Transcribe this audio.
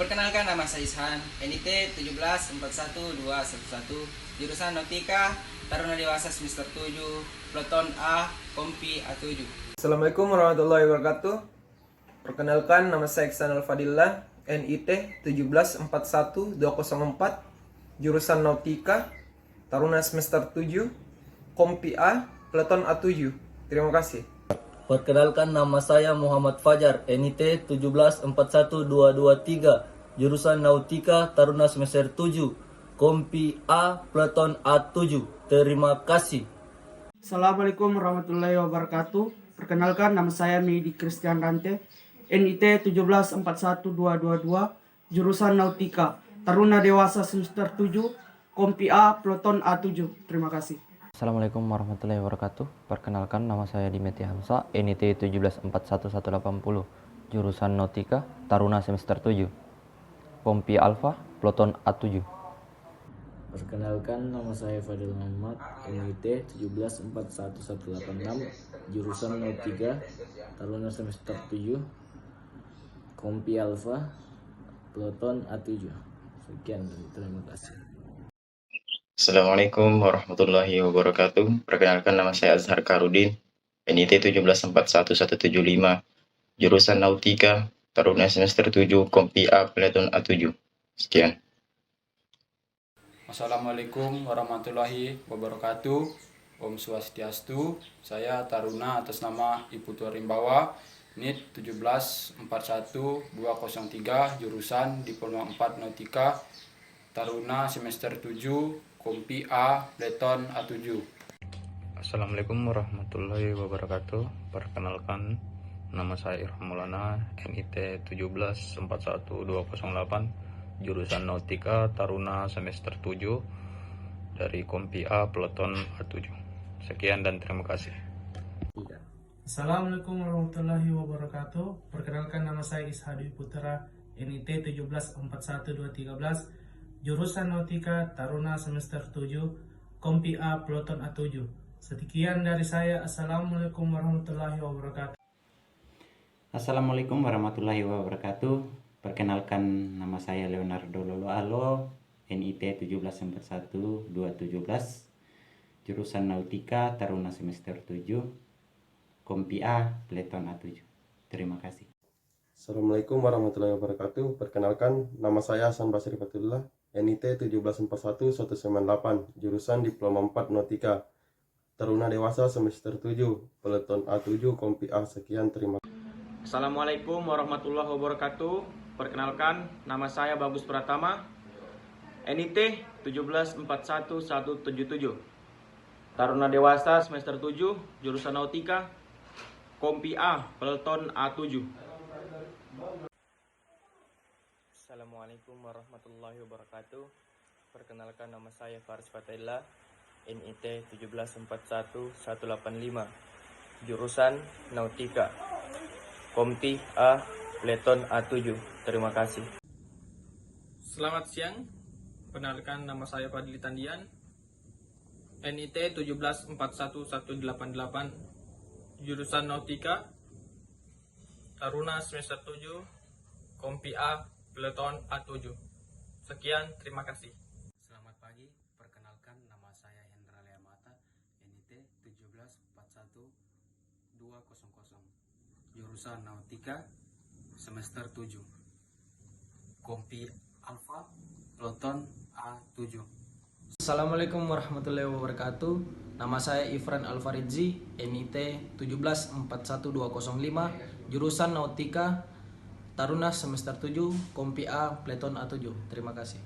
Perkenalkan, nama saya Ishan, NIT 1741211, jurusan Nautika, Taruna Dewasa semester 7, Peleton A, Kompi A7. Assalamualaikum warahmatullahi wabarakatuh. Perkenalkan, nama saya Iksan Al-Fadillah, NIT 1741204, jurusan Nautika, Taruna semester 7, Kompi A, Peleton A7. Terima kasih. Perkenalkan, nama saya Muhammad Fajar, NIT 1741223, jurusan Nautika, Taruna semester 7, Kompi A, Peleton A7. Terima kasih. Assalamualaikum warahmatullahi wabarakatuh. Perkenalkan, nama saya Medi Christian Rante, NIT 1741222, jurusan Nautika, Taruna Dewasa semester 7, Kompi A, Peleton A7. Terima kasih. Assalamualaikum warahmatullahi wabarakatuh. Perkenalkan, nama saya Dimeti Hamsa, NIT 1741180, jurusan Nautika, Taruna semester 7, Kompi Alfa, Peleton A7. Perkenalkan, nama saya Fadil Muhammad, NIT 1741186, jurusan Nautika, Taruna semester 7, Kompi Alfa, Peleton A7. Sekian dan terima kasih. Assalamualaikum warahmatullahi wabarakatuh. Perkenalkan, nama saya Azhar Karudin, NIT 1741175, jurusan Nautika, Taruna semester 7, Kompi A, Peleton A7. Sekian. Assalamualaikum warahmatullahi wabarakatuh. Om Swastiastu. Saya Taruna atas nama Iputu Rimbawa, NIT 1741203, jurusan Diploma 4 Nautika, Taruna semester 7, Kompi A, Peleton A7. Assalamualaikum warahmatullahi wabarakatuh. Perkenalkan, nama saya Irham Maulana, NIT 1741208, jurusan Nautika, Taruna semester 7, dari Kompi A, Peleton A7. Sekian dan terima kasih. Assalamualaikum warahmatullahi wabarakatuh. Perkenalkan, nama saya Ishadi Putra, NIT 1741213, jurusan Nautika, Taruna semester 7, Kompi A, Peleton A7. Sekian dari saya. Assalamualaikum warahmatullahi wabarakatuh. Assalamualaikum warahmatullahi wabarakatuh. Perkenalkan, nama saya Leonardo Loloalo, NIT 1741217, jurusan Nautika, Taruna semester 7, Kompi A, Peleton A7. Terima kasih. Assalamualaikum warahmatullahi wabarakatuh. Perkenalkan, nama saya Hasan Basri Fatullah, NIT 1741198, jurusan Diploma 4 Nautika, Taruna Dewasa semester 7, Peleton A7, Kompi A. Sekian, terima kasih. Assalamualaikum warahmatullahi wabarakatuh. Perkenalkan, nama saya Bagus Pratama, NIT 1741177, Taruna Dewasa semester 7, jurusan Nautika, Kompi A, Peleton A7. Assalamualaikum warahmatullahi wabarakatuh. Perkenalkan, nama saya Faris Fatahillah, NIT 1741185, jurusan Nautika, Kompi A, Peleton A7. Terima kasih. Selamat siang. Perkenalkan, nama saya Fadli Tandian, NIT 1741188, jurusan Nautika, Taruna semester 7, Kompi A, Peleton A7. Sekian, terima kasih. Selamat pagi. Perkenalkan, nama saya Hendra Leamata, NIT 1741200, jurusan Nautika, semester 7, Kompi Alfa, Peleton A7. Assalamualaikum warahmatullahi wabarakatuh. Nama saya Ifran Alfaridzi, NIT 1741205, jurusan Nautika, Taruna semester 7, Kompi A, Peleton A7. Terima kasih.